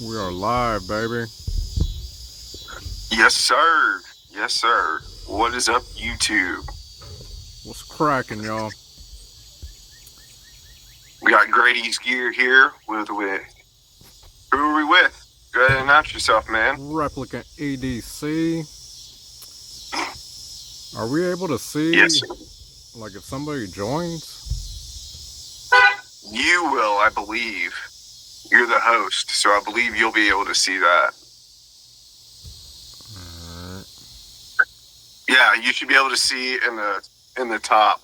We are live, baby. Yes, sir. Yes, sir. What is up, YouTube? What's cracking, y'all? We got Gradys Gear here with who are we with? Go ahead and announce yourself, man. Replicant EDC. Are we able to see, Yes, sir. like, if somebody joins? You will, I believe. You're the host, so I believe you'll be able to see that. Alright. Yeah, you should be able to see in the top.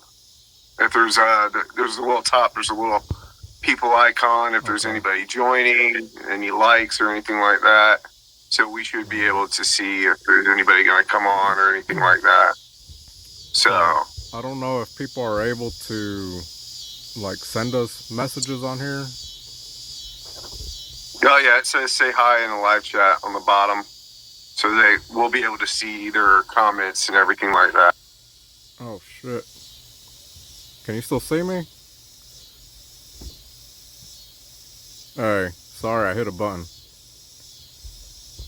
If there's a little top, there's a little people icon. If there's anybody joining, any likes or anything like that, so we should be able to see if there's anybody going to come on or anything like that. So I don't know if people are able to, like, send us messages on here. oh yeah, it says say hi in the live chat on the bottom, so they will be able to see their comments and everything like that. Oh shit! Can you still see me? Hey, sorry, I hit a button.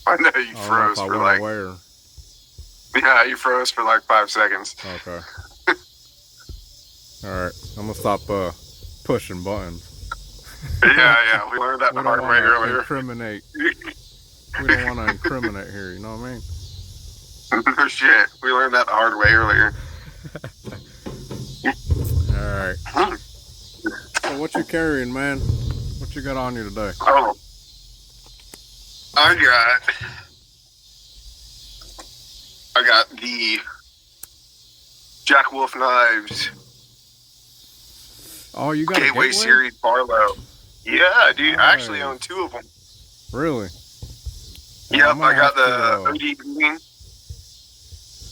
I know you I don't know froze if I for went like away or... yeah, you froze for like 5 seconds. Okay. Alright, I'm gonna stop pushing buttons. Yeah, we learned that the hard way earlier. Incriminate. We don't want to incriminate here, you know what I mean? No shit, we learned that the hard way earlier. Alright. So what you carrying, man? What you got on you today? Oh, I got the Jack Wolf knives. Oh, you got Gateway a Gateway Series Barlow. Yeah, dude, I actually Nice. own 2 of them. Really? Yep, I got the OD green.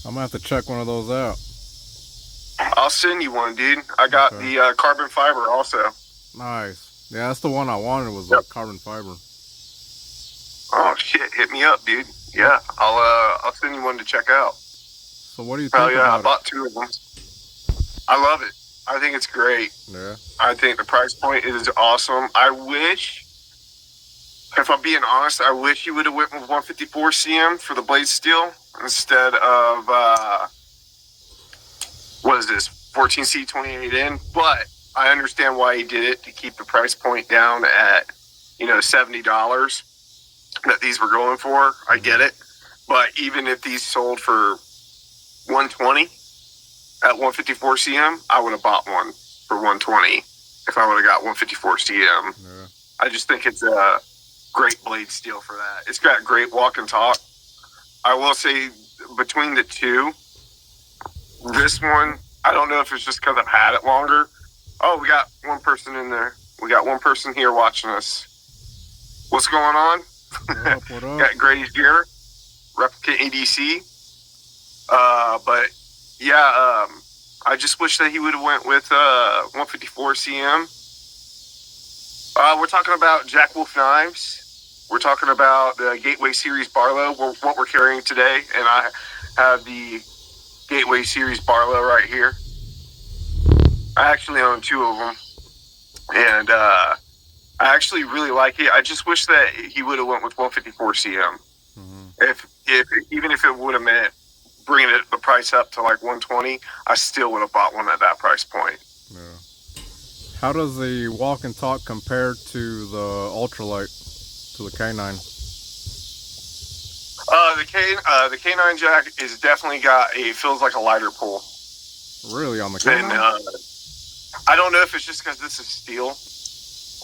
I'm gonna have to check one of those out. I'll send you one, dude. I got the carbon fiber also. Nice. Yeah, that's the one I wanted, was like carbon fiber. Oh shit, hit me up, dude. Yeah, I'll send you one to check out. So what do you think Oh yeah, I about bought 2 of them. I love it. I think it's great. it? Yeah. I think the price point is awesome. I wish, if I'm being honest, I wish you would have went with 154 CM for the blade steel instead of what is this, 14C 28N. But I understand why he did it, to keep the price point down at $70 that these were going for. I get it, but even if these sold for 120 at 154 CM, I would have bought one for 120 if I would have got 154 CM. Yeah. I just think it's a great blade steel for that. It's got great walk and talk. I will say, between the two, this one, I don't know if it's just because I've had it longer. Oh, we got one person in there. We got one person here watching us. What's going on? What up? Got Gradys Gear, Replicant EDC. But yeah, I just wish that he would have went with 154 CM. We're talking about Jack Wolf knives. We're talking about the Gateway Series Barlow, what we're carrying today, and I have the Gateway Series Barlow right here. I actually own 2 of them, and I actually really like it. I just wish that he would have went with 154 CM. If even if it would have meant bringing the price up to like 120, I still would have bought one at that price point. Yeah. How does the walk and talk compare to the ultralight, to the K9? The K9 jack is definitely feels like a lighter pull. Really, on the K9? And I don't know if it's just because this is steel,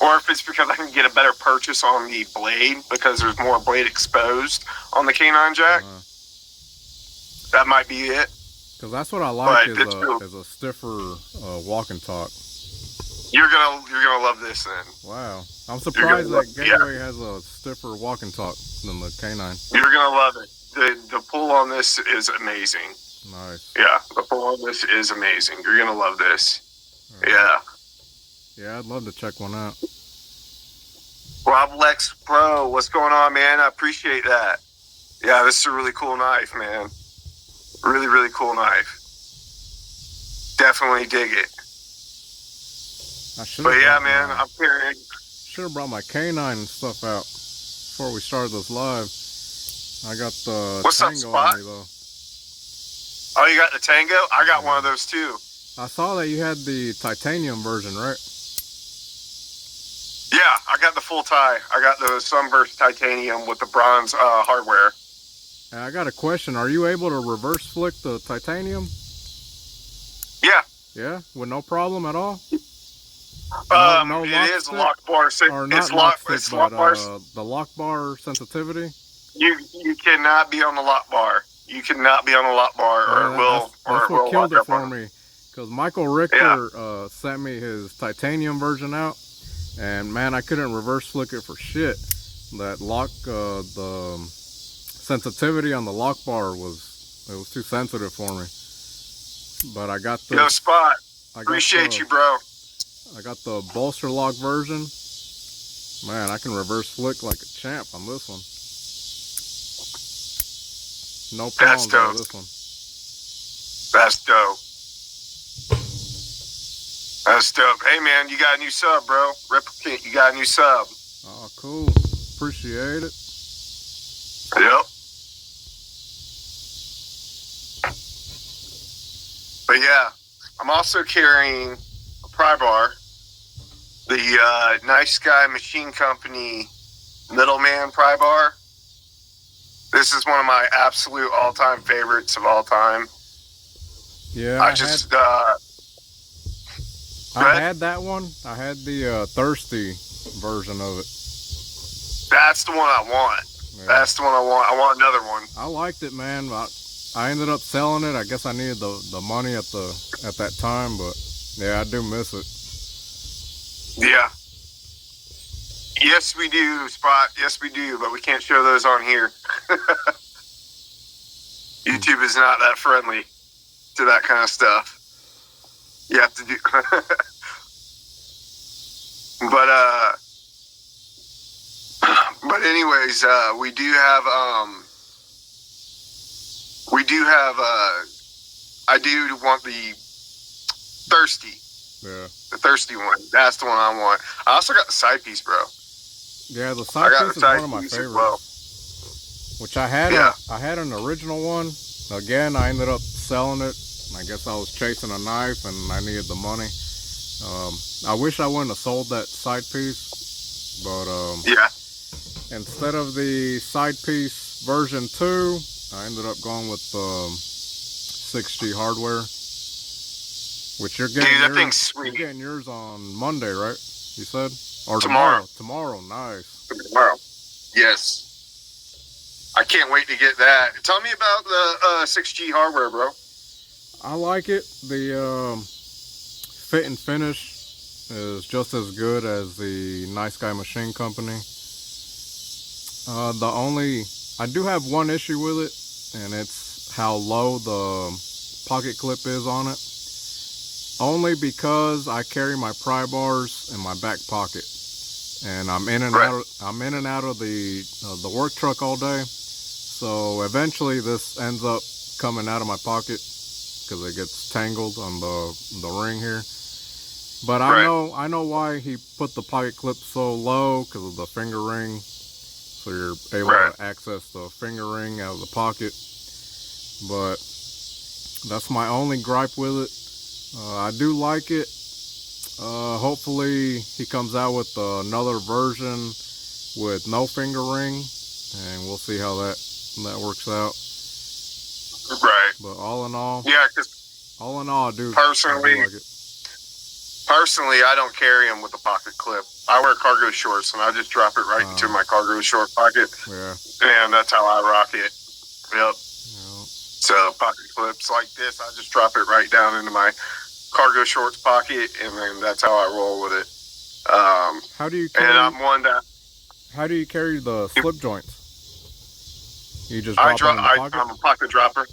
or if it's because I can get a better purchase on the blade because there's more blade exposed on the K9 jack. That might be it. Because that's what I like, But is a stiffer walk and talk. You're gonna love this then. Wow. I'm surprised that Gateway has a stiffer walk and talk than the K9. You're gonna love it. The pull on this is amazing. Nice. Yeah, the pull on this is amazing. You're gonna love this. Right. Yeah. Yeah, I'd love to check one out. Rob Lex Pro, what's going on, man? I appreciate that. Yeah, this is a really cool knife, man. Really, really cool knife. Definitely dig it. But yeah, man, I'm carrying. Should have brought my K9 and stuff out. before we started this live. I got the What's up, Tango Spot? on me though. Oh, you got the Tango? I got one of those too. I saw that you had the titanium version, right? Yeah, I got the full tie. I got the Sunburst titanium with the bronze hardware. And I got a question. Are you able to reverse flick the titanium? Yeah. Yeah, with no problem at all. No it is lock bar. Or not it's lock. stick, It's but lock bar. the lock bar sensitivity. You cannot be on the lock bar. You cannot be on the lock bar, or it will. That's what killed it for me. Because Michael Richter sent me his titanium version out, and man, I couldn't reverse flick it for shit. That lock, the sensitivity on the lock bar was too sensitive for me. But I got the. Yo, Spot. Appreciate you, bro. I got the bolster lock version. Man, I can reverse flick like a champ on this one. No problems on this one. That's dope. That's dope. Hey, man, you got a new sub, bro. Replicant, you got a new sub. Oh, cool. Appreciate it. Yep. But yeah, I'm also carrying a pry bar. The Nice Guy Machine Company Middleman pry bar. This is one of my absolute all-time favorites of all time. Yeah, I had that one. I had the thirsty version of it. That's the one I want. Yeah. That's the one I want. I want another one. I liked it, man. I ended up selling it. I guess I needed the money at that time, but yeah, I do miss it. Yeah. Yes, we do, Spot. Yes, we do, but we can't show those on here. YouTube is not that friendly to that kind of stuff. You have to do. But anyways, we do have I do want the thirsty. Yeah. The thirsty one. That's the one I want. I also got the side piece, bro. Yeah, the side piece is one of my favorites. Well. Which I had an original one. Again, I ended up selling it. I guess I was chasing a knife and I needed the money. I wish I wouldn't have sold that side piece, but yeah. Instead of the side piece version 2, I ended up going with 6G hardware, which you're getting. Dude, that thing's sweet. You're getting yours on Monday, right? You said, or tomorrow. Tomorrow, nice. Tomorrow, yes. I can't wait to get that. Tell me about the 6G hardware, bro. I like it. The fit and finish is just as good as the Nice Guy Machine Company. I do have one issue with it, and it's how low the pocket clip is on it. Only because I carry my pry bars in my back pocket, and I'm in and out of the work truck all day. So eventually, this ends up coming out of my pocket because it gets tangled on the ring here. But I know why he put the pocket clip so low, because of the finger ring. So you're able to access the finger ring out of the pocket. But that's my only gripe with it. I do like it. Hopefully he comes out with another version with no finger ring, and we'll see how that works out. Right. But all in all, I do personally like it. Personally, I don't carry them with a pocket clip. I wear cargo shorts, and I just drop it right into my cargo short pocket. Yeah. And that's how I rock it. Yep. So pocket clips like this, I just drop it right down into my cargo shorts pocket, and then that's how I roll with it. How do you carry? And I'm one that. How do you carry the slip joints? You just drop it in the pocket? I'm a pocket dropper.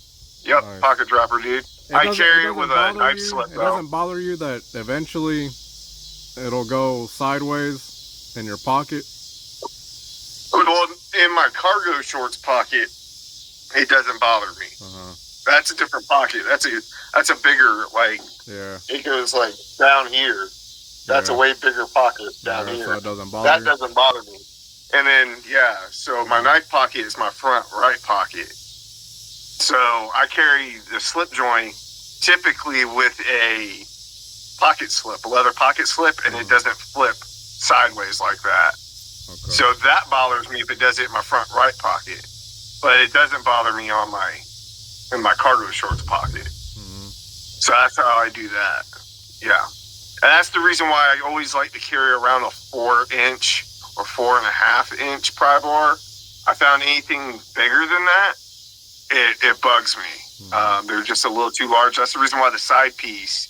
Yep, nice. Pocket dropper, dude. I carry it with a knife slip, though. It doesn't bother you that eventually it'll go sideways in your pocket? Well, in my cargo shorts pocket, it doesn't bother me. That's a different pocket. That's a bigger, like, it goes like down here. That's a way bigger pocket down here. So it doesn't bother That doesn't bother me. And then, yeah, so my knife pocket is my front right pocket. So I carry the slip joint typically with a pocket slip, a leather pocket slip, and it doesn't flip sideways like that. Okay. So that bothers me if it does it in my front right pocket. But it doesn't bother me in my cargo shorts pocket. So that's how I do that. Yeah. And that's the reason why I always like to carry around a 4-inch or 4.5-inch pry bar. I found anything bigger than that, it bugs me. They're just a little too large. That's the reason why the side piece,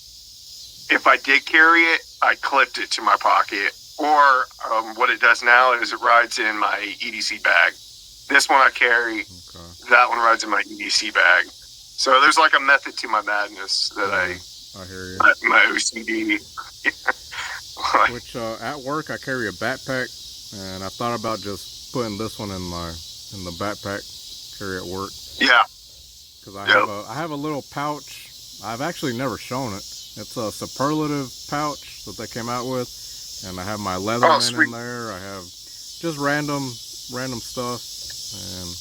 if I did carry it, I clipped it to my pocket. Or what it does now is it rides in my EDC bag. This one I carry, that one rides in my EDC bag. So there's like a method to my madness that I hear you. My OCD. Which at work I carry a backpack, and I thought about just putting this one in the backpack, carry at work. Yeah. Because I have a little pouch. I've actually never shown it. It's a superlative pouch that they came out with, and I have my Leatherman in there. I have just random stuff, and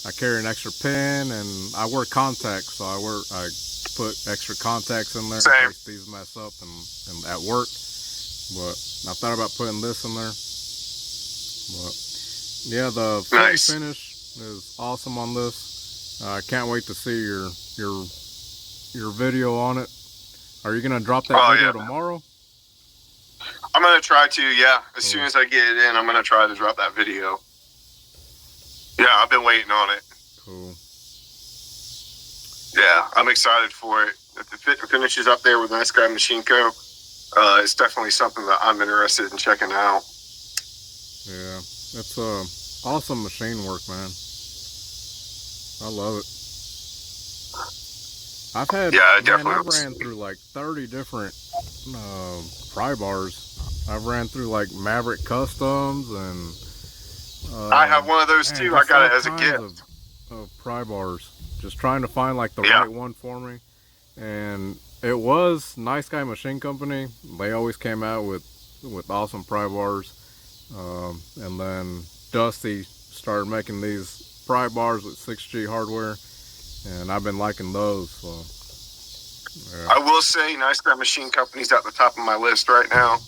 I carry an extra pen, and I wear contacts, so I put extra contacts in there in case these mess up and at work. But I thought about putting this in there. But yeah, the finish is awesome on this. I can't wait to see your video on it. Are you gonna drop that video tomorrow? I'm gonna try to. Yeah, as soon as I get it in, I'm gonna try to drop that video. Yeah, I've been waiting on it. Cool. Yeah, I'm excited for it. If the finish is up there with Nice Guy Machine Co., it's definitely something that I'm interested in checking out. Yeah, it's awesome machine work, man. I love it. I've ran through like 30 different pry bars. I've ran through like Maverick Customs and I have one of those too. I got it as a gift. Of pry bars, just trying to find like the right one for me. And it was Nice Guy Machine Company. They always came out with awesome pry bars. And then Dusty started making these pry bars with 6G hardware, and I've been liking those. So, yeah. I will say Nice Guy Machine Company's at the top of my list right now.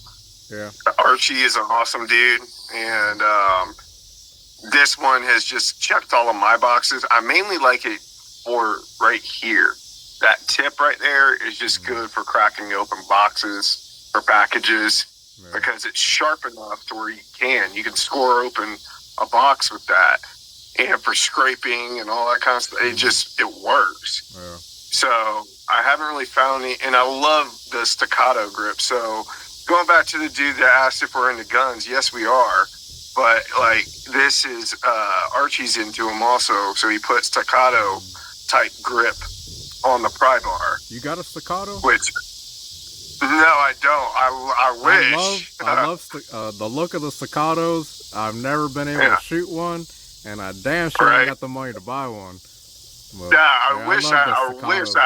Yeah. Archie is an awesome dude, and this one has just checked all of my boxes. I mainly like it for right here. That tip right there is just good for cracking open boxes or packages because it's sharp enough to where you can score open a box with that. And for scraping and all that kind of stuff, it works. Yeah. So I haven't really found any, and I love the staccato grip. So going back to the dude that asked if we're into guns, yes, we are. But like this is Archie's into them also, so he put staccato type grip on the pry bar. You got a staccato? Which no, I don't. I wish. I love the look of the staccatos. I've never been able to shoot one, and I damn sure ain't got the money to buy one. But, I wish I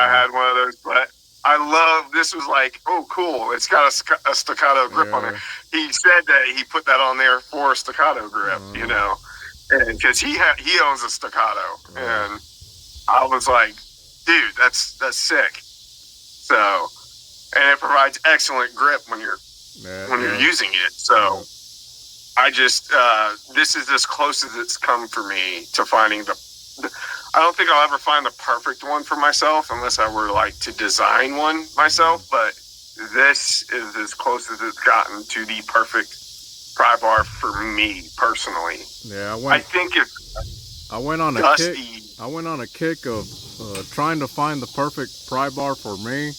had one of those, but I love, this was like, oh, cool. It's got a staccato grip on it. He said that he put that on there for a staccato grip, you know, and because he owns a staccato, and I was like, dude, that's sick. So, and it provides excellent grip when you're using it. So, I just this is as close as it's come for me to finding I don't think I'll ever find the perfect one for myself unless I were like to design one myself, but this is as close as it's gotten to the perfect pry bar for me personally. Yeah, I went on a kick of trying to find the perfect pry bar for me,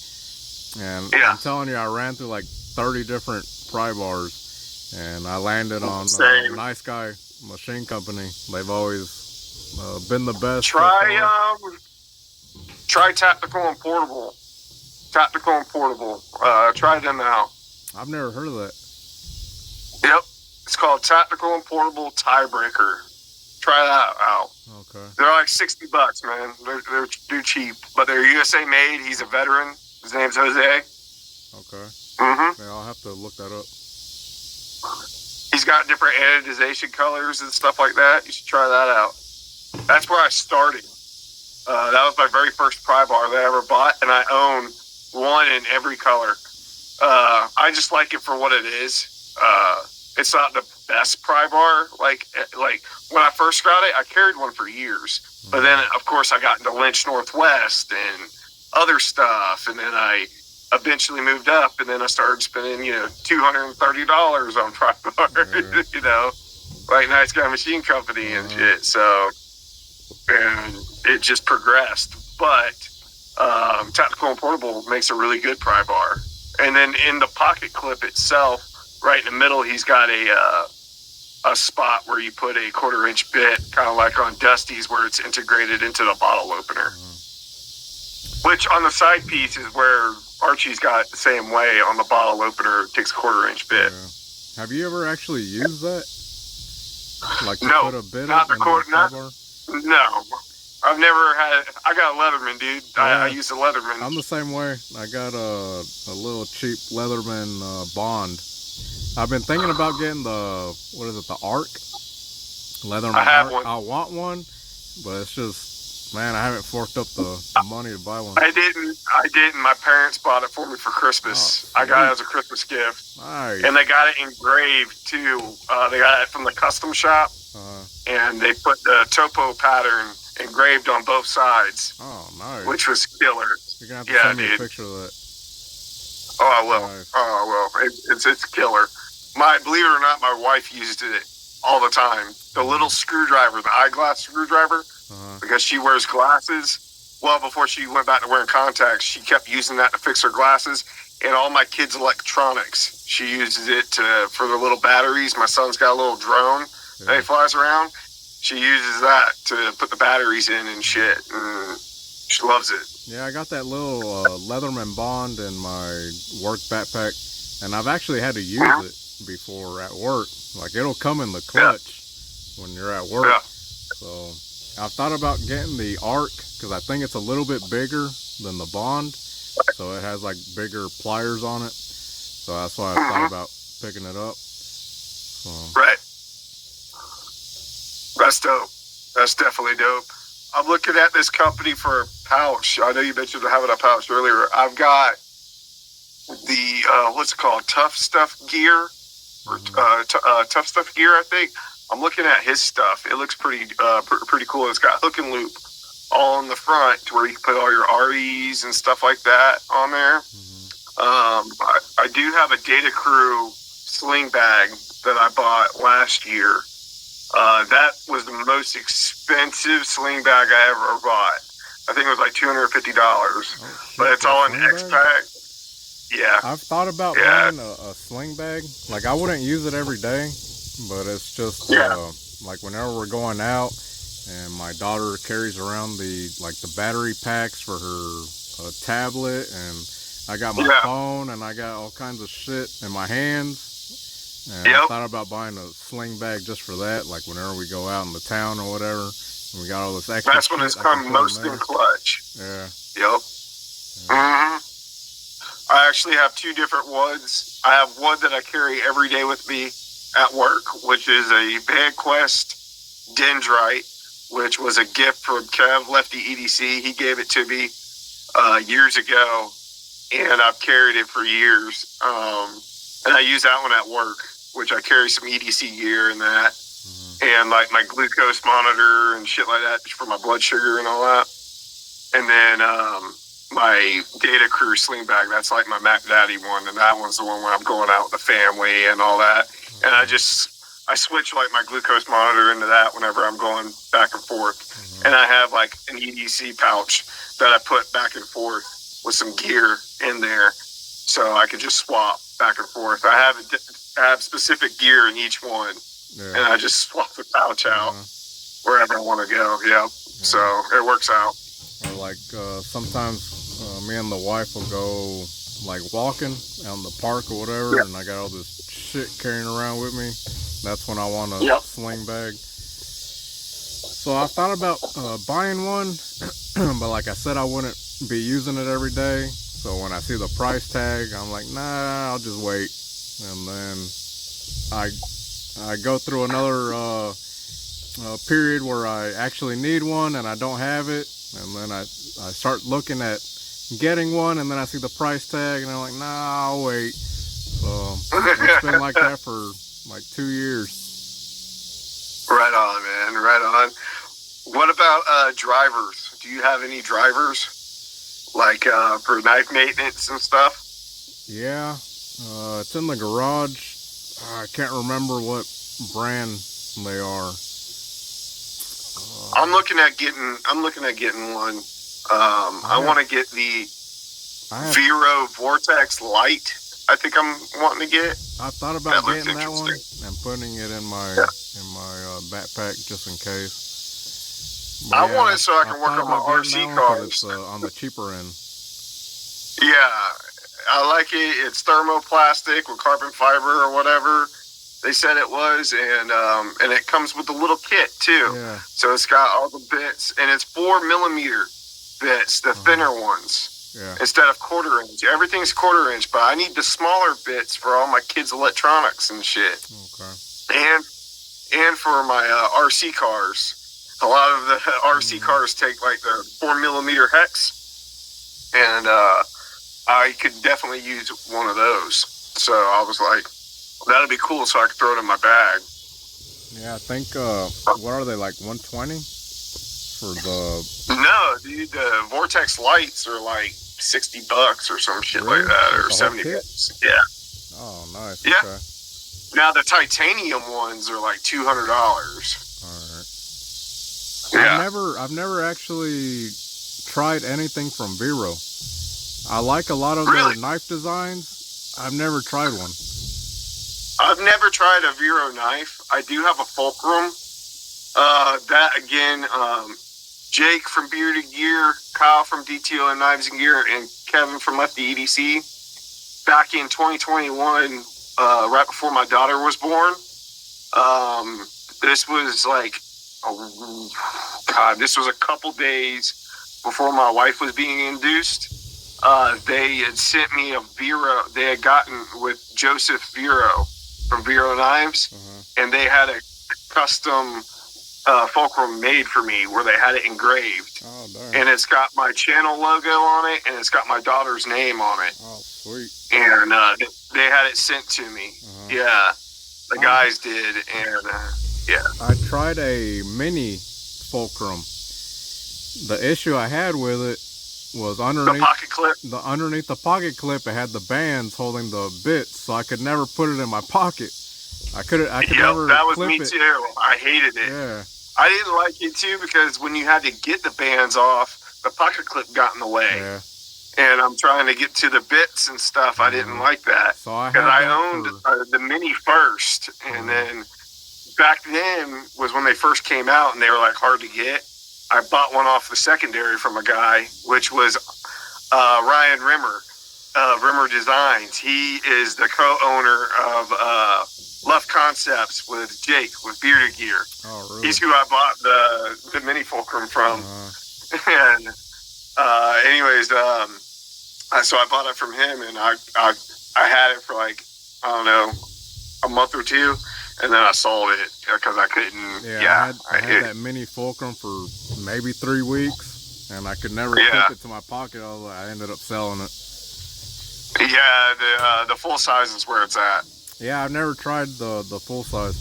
and I'm telling you, I ran through like 30 different pry bars, and I landed on Nice Guy Machine Company. They've always been the best. Try Tactical and Portable. Try them out. I've never heard of that. Yep, it's called Tactical and Portable Tiebreaker. Try that out. Okay. They're like $60, man. They're cheap, but they're USA made. He's a veteran. His name's Jose. Okay. Yeah, I'll have to look that up. He's got different anodization colors and stuff like that. You should try that out. That's where I started. That was my very first pry bar that I ever bought, and I own one in every color. I just like it for what it is. It's not the best pry bar. Like when I first got it, I carried one for years. But then, of course, I got into Lynch Northwest and other stuff, and then I eventually moved up, and then I started spending, $230 on pry bars, like Nice Guy Machine Company and shit. So, and it just progressed. But Tactical and Portable makes a really good pry bar. And then in the pocket clip itself, right in the middle, he's got a spot where you put a 1/4-inch bit, kind of like on Dusty's, where it's integrated into the bottle opener. Which on the side piece is where Archie's got it the same way. On the bottle opener, it takes a 1/4-inch bit. Yeah. Have you ever actually used that? Like to No, put a bit not in the quarter. No, I've never had. I got a Leatherman, dude. I use a Leatherman. I'm the same way. I got a little cheap Leatherman Bond. I've been thinking about getting the Arc Leatherman. I have Arc. one. I want one, but it's just, man, I haven't forked up the money to buy one. I didn't. My parents bought it for me for Christmas. Oh, I got it as a Christmas gift. Nice. And they got it engraved too. They got it from the custom shop, and they put the topo pattern engraved on both sides. Oh, nice. Which was killer. You're gonna have to send me dude. a picture of that. Oh, I will. Nice. Oh, I will. It's killer. Believe it or not, my wife used it all the time. The little screwdriver, the eyeglass screwdriver, because she wears glasses. Well, before she went back to wearing contacts, she kept using that to fix her glasses. And all my kids' electronics, she uses it for the little batteries. My son's got a little drone that he flies around. She uses that to put the batteries in and shit. And she loves it. Yeah, I got that little Leatherman Bond in my work backpack, and I've actually had to use it before at work. Like, it'll come in the clutch when you're at work. Yeah. So I've thought about getting the Arc, because I think it's a little bit bigger than the Bond. So it has like bigger pliers on it. So that's why I thought about picking it up. So. Right. That's dope. That's definitely dope. I'm looking at this company for a pouch. I know you mentioned having a pouch earlier. I've got the, what's it called? Tough Stuff Gear. Or Tough Stuff Gear, I think. I'm looking at his stuff. It looks pretty cool. It's got hook and loop all on the front to where you can put all your REs and stuff like that on there. I do have a Data Crew sling bag that I bought last year. That was the most expensive sling bag I ever bought. I think it was like $250. But it's all in X-Pack. Yeah. I've thought about buying a sling bag. Like, I wouldn't use it every day, but it's just like whenever we're going out and my daughter carries around the battery packs for her tablet, and I got my phone and I got all kinds of shit in my hands. And I thought about buying a sling bag just for that, like whenever we go out in the town or whatever, and we got all this extra. That's when it's come most in clutch. Yeah. Yep. I actually have two different ones. I have one that I carry every day with me at work, which is a VanQuest Dendrite, which was a gift from Kev, Lefty EDC. He gave it to me years ago, and I've carried it for years. And I use that one at work, which I carry some EDC gear and that, and like my glucose monitor and shit like that for my blood sugar and all that. And then my Data Crew sling bag, that's like my Mac Daddy one, and that one's the one when I'm going out with the family and all that. And I switch like my glucose monitor into that whenever I'm going back and forth. And I have like an EDC pouch that I put back and forth with some gear in there, so I can just swap back and forth. I have specific gear in each one, and I just swap the pouch out wherever I want to go. So it works out. Or like sometimes me and the wife will go like walking out in the park or whatever, and I got all this shit carrying around with me. That's when I want a sling bag. So I thought about buying one, but like I said, I wouldn't be using it every day. So when I see the price tag, I'm like, nah, I'll just wait. And then I I go through another period where I actually need one and I don't have it, and then I start looking at getting one, and then I see the price tag and I'm like, nah, I'll wait. So it's been like that for like 2 years. Right on, man. Right on. What about drivers? Do you have any drivers, like for knife maintenance and stuff? Yeah, it's in the garage. I can't remember what brand they are. I'm looking at getting one. I want to get the Vero Vortex Light. I think I'm wanting to get. I thought about getting that one and putting it in my backpack just in case. But I want it so I can work on my RC cars. It's on the cheaper end. Yeah, I like it. It's thermoplastic with carbon fiber or whatever they said it was, and it comes with a little kit too. Yeah. So it's got all the bits, and it's 4mm bits, the thinner ones. Yeah. Instead of 1/4 inch. Everything's 1/4 inch, but I need the smaller bits for all my kids' electronics and shit. Okay. And for my RC cars. A lot of the RC cars take like the 4mm hex, and I could definitely use one of those. So I was like, that'd be cool, so I could throw it in my bag. Yeah, I think what are they, like 120 for the? No, dude, the Vortex lights are like $60 or some shit Really? like that, or Like $70. Yeah. Oh, nice. Yeah. Okay. Now the titanium ones are like $200. All right. Yeah. I've never actually tried anything from Vero. I like a lot of Really? their knife designs. I've never tried one. I've never tried a Vero knife. I do have a Fulcrum. That again, Jake from Bearded Gear, Kyle from DTO and Knives and Gear, and Kevin from Lefty EDC. Back in 2021, right before my daughter was born, this was like, this was a couple days before my wife was being induced. They had sent me a Vero. They had gotten with Joseph Vero from Vero Knives, and they had a custom fulcrum made for me where they had it engraved. Oh, darn. And it's got my channel logo on it, and it's got my daughter's name on it. Oh, sweet. And they had it sent to me. Yeah, the guys did, and yeah. I tried a mini fulcrum. The issue I had with it was underneath the pocket clip. Underneath the pocket clip, it had the bands holding the bits, so I could never put it in my pocket. I could never. That was clip me it. too. I hated it. Yeah. I didn't like it too because when you had to get the bands off, the pocket clip got in the way. Yeah. And I'm trying to get to the bits and stuff. I didn't like that. So I owned the Mini first, and then back then was when they first came out, and they were like hard to get. I bought one off the secondary from a guy, which was Ryan Rimmer, Rimmer Designs. He is the co-owner of Left Concepts with Jake with Bearded Gear. Oh, really? He's who I bought the Mini Fulcrum from. And anyways, so I bought it from him, and I had it for like, I don't know, a month or two, and then I sold it because I couldn't. Yeah, I had that Mini Fulcrum for maybe 3 weeks, and I could never clip it to my pocket. I ended up selling it. Yeah, the full size is where it's at. Yeah, I've never tried the full size.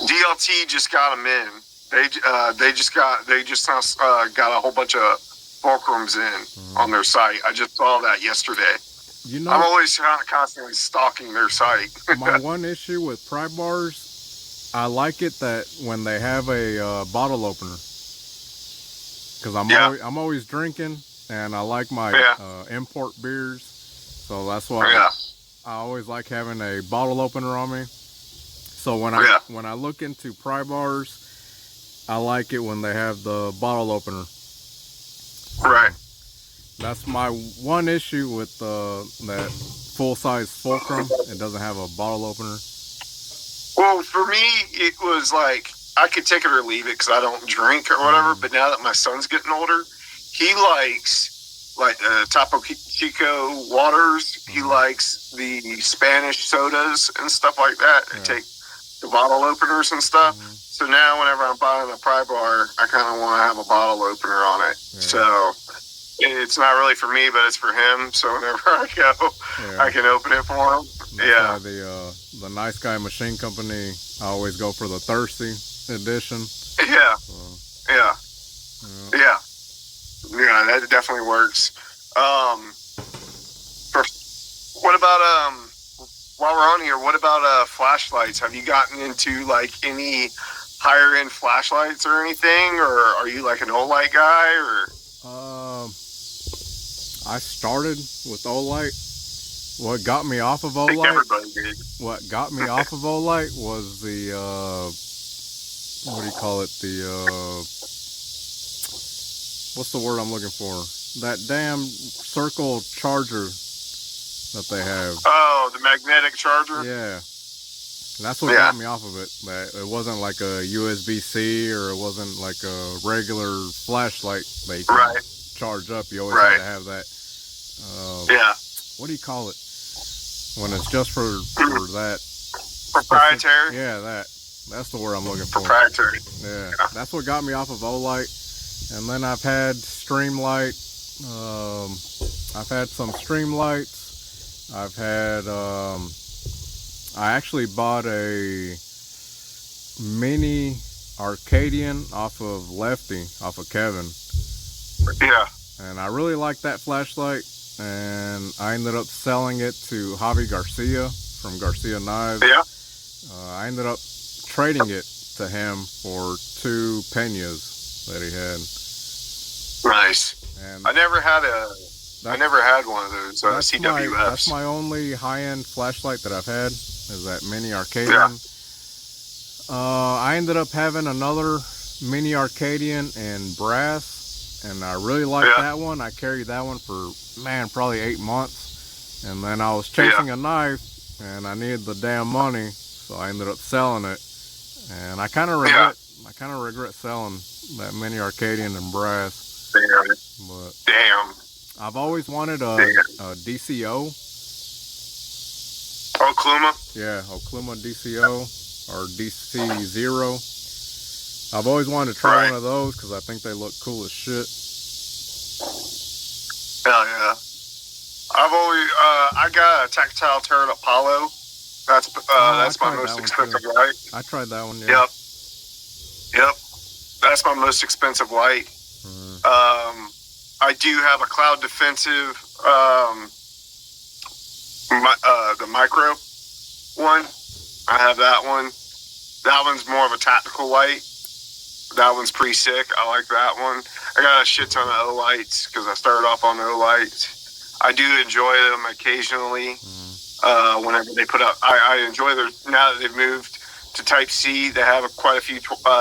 DLT just got them in. They just got a whole bunch of fulcrums in on their site. I just saw that yesterday. You know, I'm always constantly stalking their site. My one issue with pry bars, I like it that when they have a bottle opener, because I'm always drinking, and I like my import beers, so that's why I always like having a bottle opener on me. So when I look into pry bars, I like it when they have the bottle opener. Right. That's my one issue with that full-size fulcrum. It doesn't have a bottle opener. Well, for me, it was like I could take it or leave it because I don't drink or whatever. But now that my son's getting older, he likes like Topo Chico waters. He likes the Spanish sodas and stuff like that. They take the bottle openers and stuff. Mhm. So now whenever I'm buying a pry bar, I kind of want to have a bottle opener on it. Yeah. So it's not really for me, but it's for him. So whenever I go, Yeah. I can open it for him. That's Yeah. why the Nice Guy Machine Company, I always go for the Thirsty edition. Yeah. So, Yeah. yeah. Yeah. Yeah, that definitely works. What about while we're on here, what about flashlights? Have you gotten into like any higher end flashlights or anything, or are you like an Olight guy? Or I started with Olight. What got me off of I think Olight? everybody did. What got me off of Olight was the what do you call it? What's the word I'm looking for? That damn circle charger that they have. Oh, the magnetic charger. Yeah. That's what got me off of it. That it wasn't like a USB-C, or it wasn't like a regular flashlight that you can charge up. You always had to have that. What do you call it? When it's just for that. Proprietary. Yeah, that's the word I'm looking for. Proprietary. Yeah, that's what got me off of Olight. And then I've had Streamlight. I've had some Streamlights. I've had. I actually bought a mini Arcadian off of Lefty, off of Kevin. Yeah. And I really liked that flashlight. And I ended up selling it to Javi Garcia from Garcia Knives. Yeah. I ended up trading it to him for 2 Peñas that he had. Nice. And I never had one of those CWFs. That's my only high-end flashlight that I've had, is that mini Arcadian. Yeah. I ended up having another mini Arcadian in brass, and I really liked that one. I carried that one for, probably 8 months. And then I was chasing a knife, and I needed the damn money, so I ended up selling it. And I kind of regret selling that mini Arcadian in brass. Damn. I've always wanted a DCO. Okluma? Yeah, Okluma DCO or DC0. I've always wanted to try one of those because I think they look cool as shit. Hell yeah. I got a Tactile Turret Apollo. That's my most expensive light. I tried that one, yeah. Yep. That's my most expensive light. I do have a Cloud Defensive, the micro one. I have that one. That one's more of a tactical light. That one's pretty sick. I like that one. I got a shit ton of O-lights because I started off on O-lights. I do enjoy them occasionally. Whenever they put up, I enjoy their, now that they've moved to Type C, they have quite a few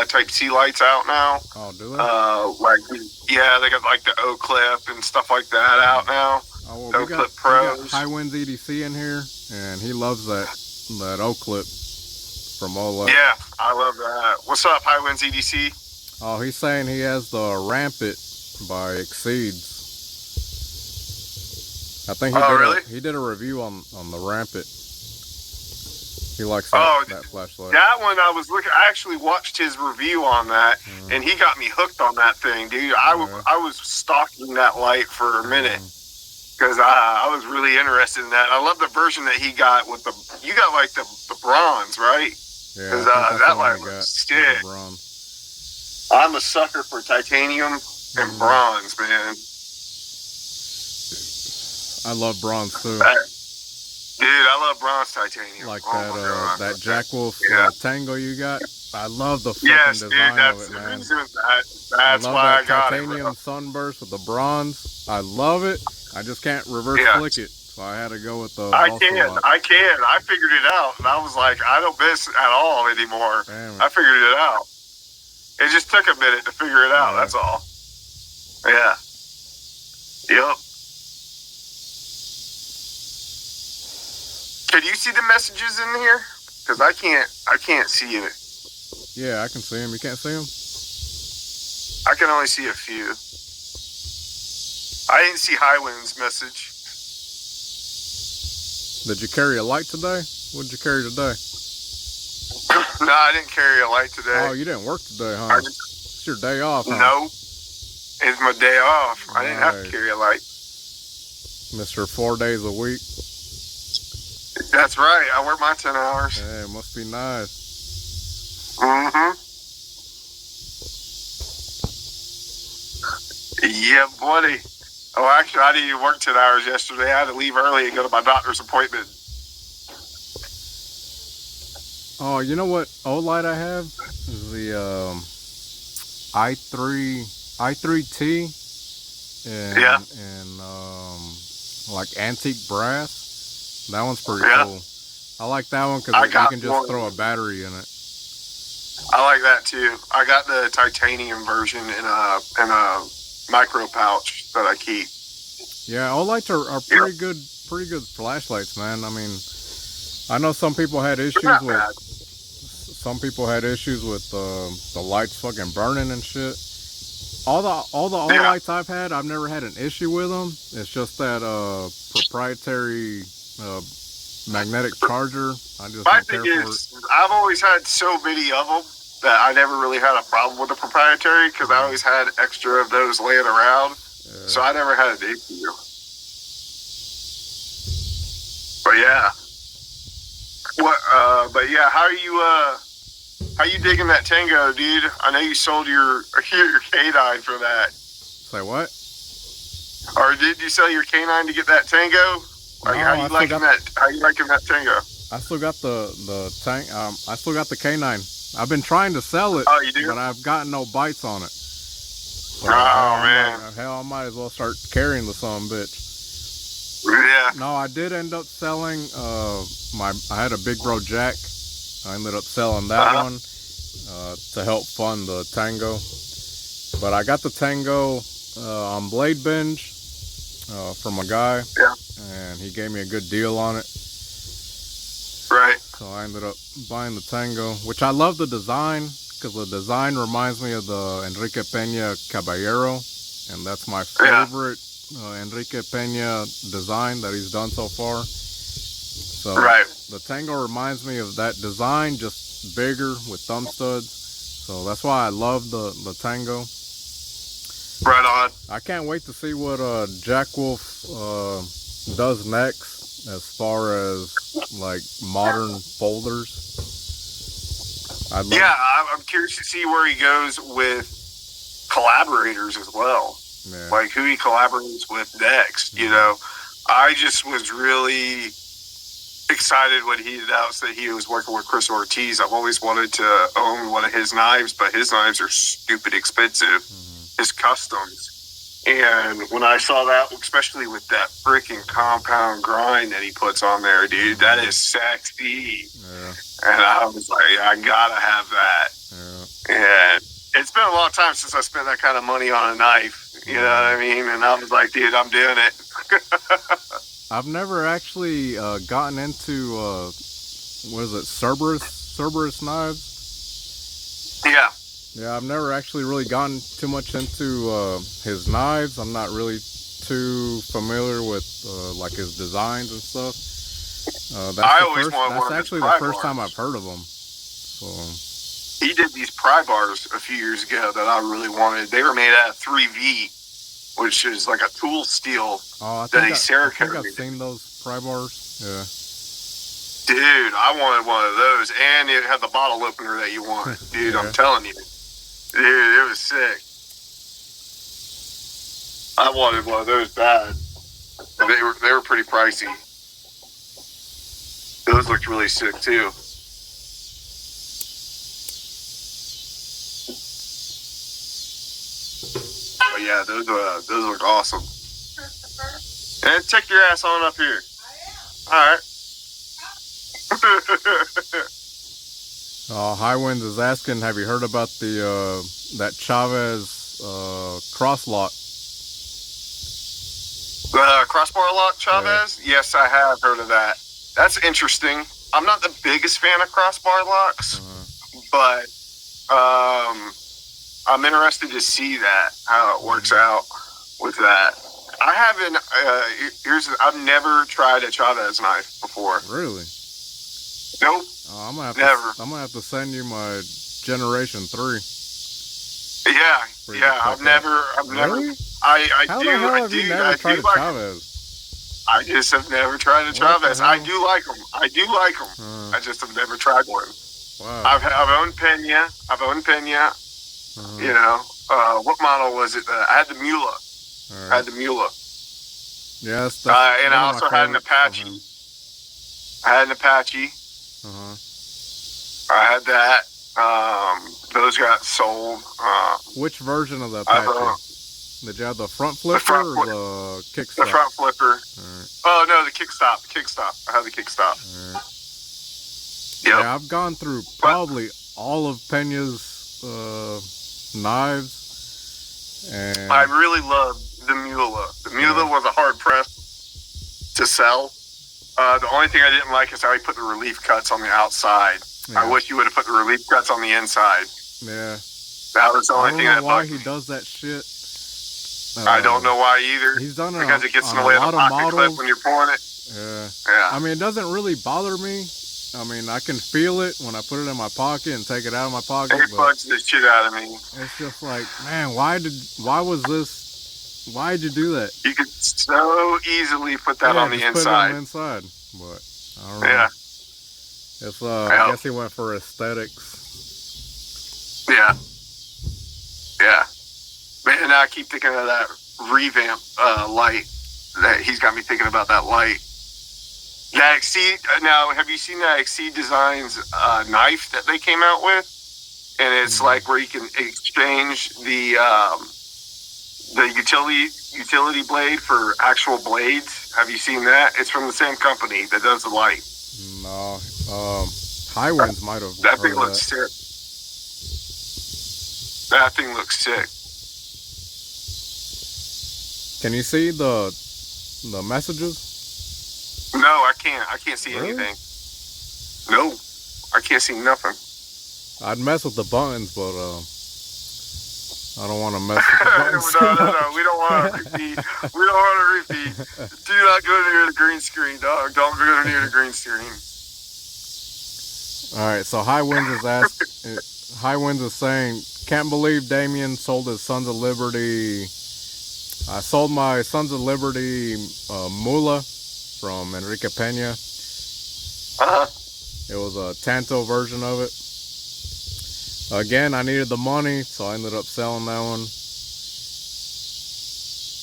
Type C lights out now. Oh, do they? They got like the O-Clip and stuff like that out now. Oh, well, O-Clip Pros. We got High Winds EDC in here, and he loves that O-Clip from Olight. Yeah, I love that. What's up, High Winds EDC? Oh, he's saying he has the Rampant by Exceeds. I think he did a review on the Rampant. He likes that flashlight. That one I actually watched his review on that, and he got me hooked on that thing, dude. I was stalking that light for a minute because I was really interested in that. I love the version that he got with you got like the bronze, right? Yeah, because that light was sick. I'm a sucker for titanium and bronze, man. I love bronze too. Dude, I love bronze titanium. Like that Jack Wolf Tango you got. I love the fucking design of it, man. That's why I got it. Titanium sunburst with the bronze. I love it. I just can't reverse flick it, so I had to go with the. I can. I figured it out, and I was like, I don't miss at all anymore. Damn. I figured it out. It just took a minute to figure it out. That's all. Yeah. Yep. Can you see the messages in here? Because I can't see it. Yeah, I can see them. You can't see them? I can only see a few. I didn't see Highwind's message. Did you carry a light today? What did you carry today? No, I didn't carry a light today. Oh, you didn't work today, huh? I It's your day off, huh? No, it's my day off. I didn't have to Nice. carry a light. Mr. 4 days a week. That's right. I work my 10 hours. Hey, it must be nice. Mm-hmm. Yeah, buddy. Oh, actually, I didn't even work 10 hours yesterday. I had to leave early and go to my doctor's appointment. Oh, you know what OLED I have? Is the i3T and Yeah. like antique brass. That one's pretty Yeah. cool. I like that one I because you got can just one. throw a battery in it. I like that too. I got the titanium version in a micro pouch that I keep. Yeah, OLEDs are pretty good flashlights, man. I mean, I know some people had issues They're not with bad. some people had issues with the lights fucking burning and shit. All the Yeah. lights I've had, I've never had an issue with them. It's just that proprietary magnetic charger. I just My don't care thing for it. is, I've always had so many of them that I never really had a problem with the proprietary because I always had extra of those laying around. So I never had an issue. But yeah. But yeah, how you digging that Tango, dude? I know you sold your canine for that. Say what? Or did you sell your canine to get that Tango? Like, No, how you liking that Tango? I still got the tank. I still got the canine. I've been trying to sell it, Oh, you do? but I've gotten no bites on it. So, man. Hell, I might as well start carrying the son bitch. Yeah. No, I did end up selling. I had a Big Bro Jack. I ended up selling that one to help fund the Tango. But I got the Tango on Blade Binge from a guy. Yeah. And he gave me a good deal on it. Right. So I ended up buying the Tango, which I love the design because the design reminds me of the Enrique Peña Caballero, and that's my favorite Enrique Peña design that he's done so far. So the Tango reminds me of that design, just bigger with thumb studs. So that's why I love the Tango. Right on. I can't wait to see what Jack Wolf does next as far as like modern folders. I'm curious to see where he goes with collaborators as well. Yeah. Like who he collaborates with next. You know, I just was really excited when he announced that he was working with Chris Ortiz. I've always wanted to own one of his knives, but his knives are stupid expensive. His customs. And when I saw that, especially with that freaking compound grind that he puts on there, dude, that is sexy. Yeah. And I was like, I gotta have that. Yeah. And it's been a long time since I spent that kind of money on a knife. You know what I mean? And I was like, dude, I'm doing it. I've never actually gotten into what is it, Cerberus knives? Yeah. Yeah, I've never actually really gotten too much into his knives. I'm not really too familiar with like his designs and stuff. That's actually the first time I've heard of him. So he did these pry bars a few years ago that I really wanted. They were made out of 3V, which is like a tool steel I that he think Cerakoted. I've seen those pry bars. Yeah. Dude, I wanted one of those, and it had the bottle opener that you want. Dude, I'm telling you. Dude, it was sick. I wanted one of those bad. But they were pretty pricey. Those looked really sick too. But yeah, those look awesome. And take your ass on up here. All right. Highwinds is asking, have you heard about the that Chavez crosslock? Crossbar lock Chavez? Yeah. Yes, I have heard of that. That's interesting. I'm not the biggest fan of crossbar locks, but I'm interested to see that, how it works out with that. I haven't, I've never tried a Chavez knife before. Really? Nope. I'm gonna have Never. I'm gonna have to send you my Generation 3. Yeah, For you yeah. to check I've never. Really? I How do. the hell I have you do. never I tried do a like them. Chavez? I just have never tried a What the Chavez. I hell? do like them. I do like them. I just have never tried one. Wow. I've owned Pena. I've owned Pena. You know, what model was it? I had the Mula. Right. I had the Mula. Yes, And I also had an Apache. I had an Apache. I had that. Those got sold. Which version of the Apache? Did you have the front flipper or the kickstop? The front flipper. Right. Oh no, the kickstop. The kickstop. I had the kickstop. Right. Yep. Yeah, I've gone through probably all of Pena's knives, and I really loved the Mula. The Mula was a hard press to sell. The only thing I didn't like is how he put the relief cuts on the outside. Yeah. I wish you would have put the relief cuts on the inside. Yeah. That was the only thing that bugged me. I don't know why he does that shit. I don't know why either. He's done it because it gets in the way of the pocket clip when you're pulling it. Yeah. Yeah. I mean, it doesn't really bother me. I mean, I can feel it when I put it in my pocket and take it out of my pocket. It bugs the shit out of me. It's just like, man, why'd you do that? You could so easily put that on the inside. Put it on the inside, but I don't know. Yeah. It's I guess he went for aesthetics. Yeah. Yeah. Man, now I keep thinking of that revamp light. He's got me thinking about that light. That Exceed. Now, have you seen that Exceed Designs knife that they came out with? And it's like where you can exchange the utility blade for actual blades. Have you seen that? It's from the same company that does the light. No. High Winds might have. That thing looks sick. That thing looks sick. Can you see the messages? No, I can't. I can't see anything. No, I can't see nothing. I'd mess with the buttons, but I don't want to mess with the buttons. No. We don't want to repeat. We don't want to repeat. Do not go near the green screen, dog. Don't go near the green screen. All right. So High Winds is saying, can't believe Damien sold his Sons of Liberty. I sold my Sons of Liberty Mula from Enrique Pena. It was a Tanto version of it. Again, I needed the money, so I ended up selling that one.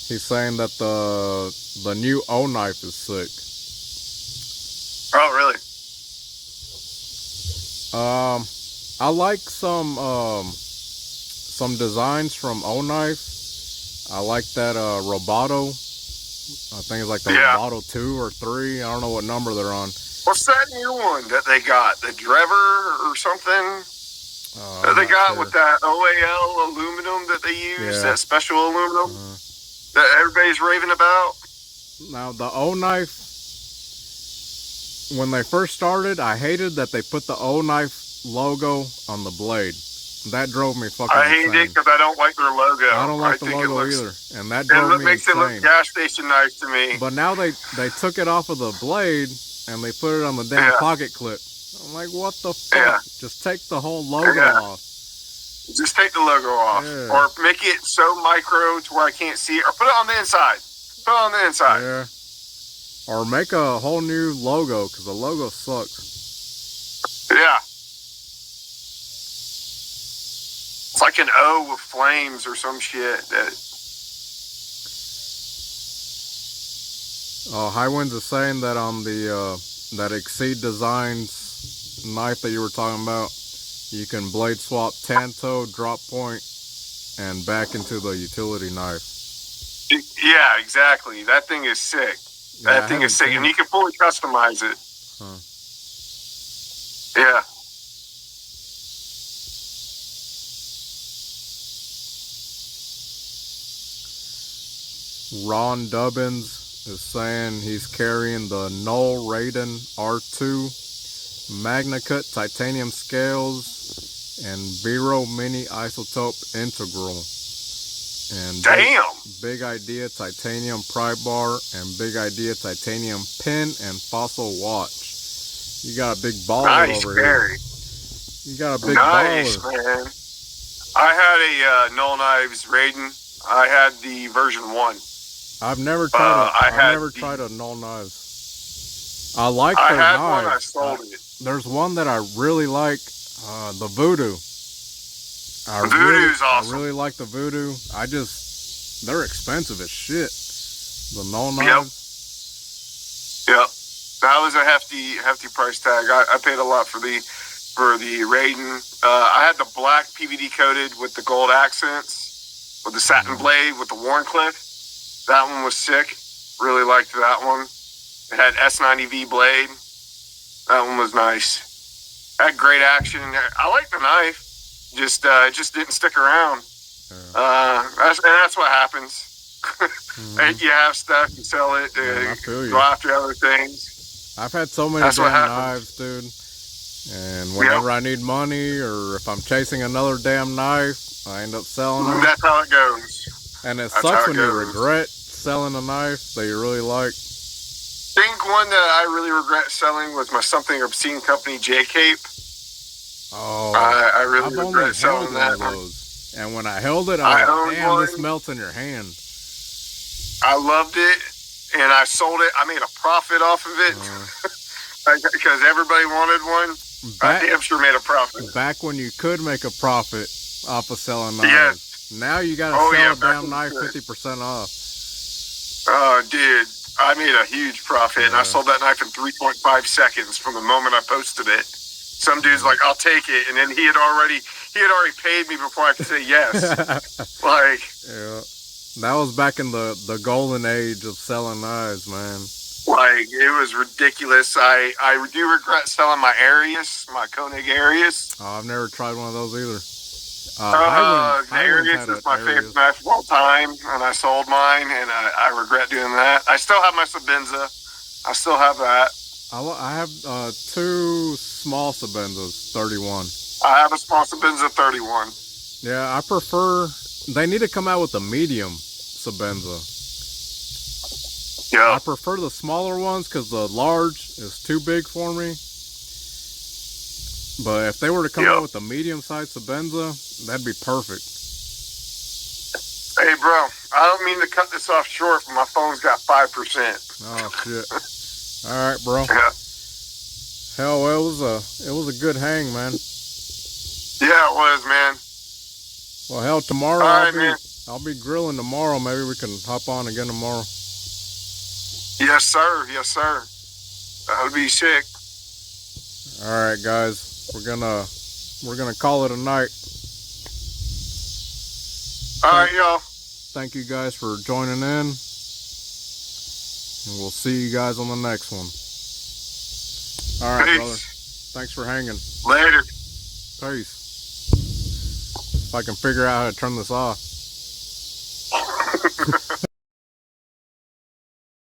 He's saying that the new O knife is sick. Oh, really? I like some designs from O knife. I like that Roboto. I think it's like the Roboto 2 or 3. I don't know what number they're on. What's that new one that they got? The Drever or something? That they got with that OAL aluminum that they use, that special aluminum that everybody's raving about. Now, the O knife, when they first started, I hated that they put the O knife logo on the blade. That drove me fucking insane. I hate it because I don't like their logo. I don't like the logo either, and that drove me makes insane. It look gas station knife to me. But now they took it off of the blade and they put it on the damn pocket clip. I'm like, what the fuck? Yeah. Just take the whole logo off. Just take the logo off, or make it so micro to where I can't see it, or put it on the inside. Put it on the inside. Yeah. Or make a whole new logo because the logo sucks. Yeah. It's like an O with flames or some shit. High Winds is saying that on the that Exceed Designs knife that you were talking about, you can blade swap Tanto, drop point, and back into the utility knife. Yeah, exactly. That thing is sick. That thing is sick, and you can fully customize it. Yeah. Ron Dubbins is saying he's carrying the Knoll Raiden R2 MagnaCut titanium scales and Vero Mini Isotope Integral. And Big Idea titanium pry bar and Big Idea titanium pin and fossil watch. You got a big baller Nice, over Gary. here. You got a big Nice, baller. man. I had a Null Knives Raiden. I had the version 1. I've never tried tried a Null Knives. I like I their had knives. one. I sold it. There's one that I really like, the Voodoo. Voodoo's awesome. I really like the Voodoo. They're expensive as shit. The Null Knives. Yep. That was a hefty price tag. I paid a lot for the Raiden. I had the black PVD coated with the gold accents, with the satin blade, with the Warncliffe. That one was sick. Really liked that one. It had S90V blade. That one was nice. Had great action. I like the knife. It just didn't stick around. That's what happens. You have stuff, you sell it, I feel you. go after other things. I've had so many damn knives, dude. And whenever I need money or if I'm chasing another damn knife, I end up selling them. That's how it goes. And it sucks when you regret selling a knife that you really like. I think one that I really regret selling was my Something Obscene Company J-Cape. Oh, I really I've only regret selling held that one of those. And when I held it, I was like, damn, this melts in your hand. I loved it, and I sold it. I made a profit off of it because everybody wanted one. I damn sure made a profit. Back when you could make a profit off of selling knives. Yes. Now you got to sell a damn knife 50% off. Oh, dude. I made a huge profit, and I sold that knife in 3.5 seconds from the moment I posted it. Some dude's like, "I'll take it," and then he had already paid me before I could say yes. Yeah, that was back in the golden age of selling knives, man. It was ridiculous. I do regret selling my Arius, my Koenig Arius. Oh, I've never tried one of those either. The Arius is my favorite knife of all time, and I sold mine, and I regret doing that. I still have my Sabenza. I still have that. I have 2 small Sabenzas, 31. I have a small Sabenza 31. Yeah, I prefer... They need to come out with a medium Sabenza. Yeah. I prefer the smaller ones because the large is too big for me. But if they were to come out with a medium-sized Sabenza, that'd be perfect. Hey, bro, I don't mean to cut this off short, but my phone's got 5%. Oh, shit. All right, bro. Yeah. Hell, it was a good hang, man. Yeah, it was, man. Well, hell, tomorrow I'll be grilling tomorrow. Maybe we can hop on again tomorrow. Yes, sir. Yes, sir. That would be sick. All right, guys. We're gonna call it a night. All right, y'all. Thank you guys for joining in. And we'll see you guys on the next one. All right, brother. Thanks for hanging. Later. Peace. If I can figure out how to turn this off.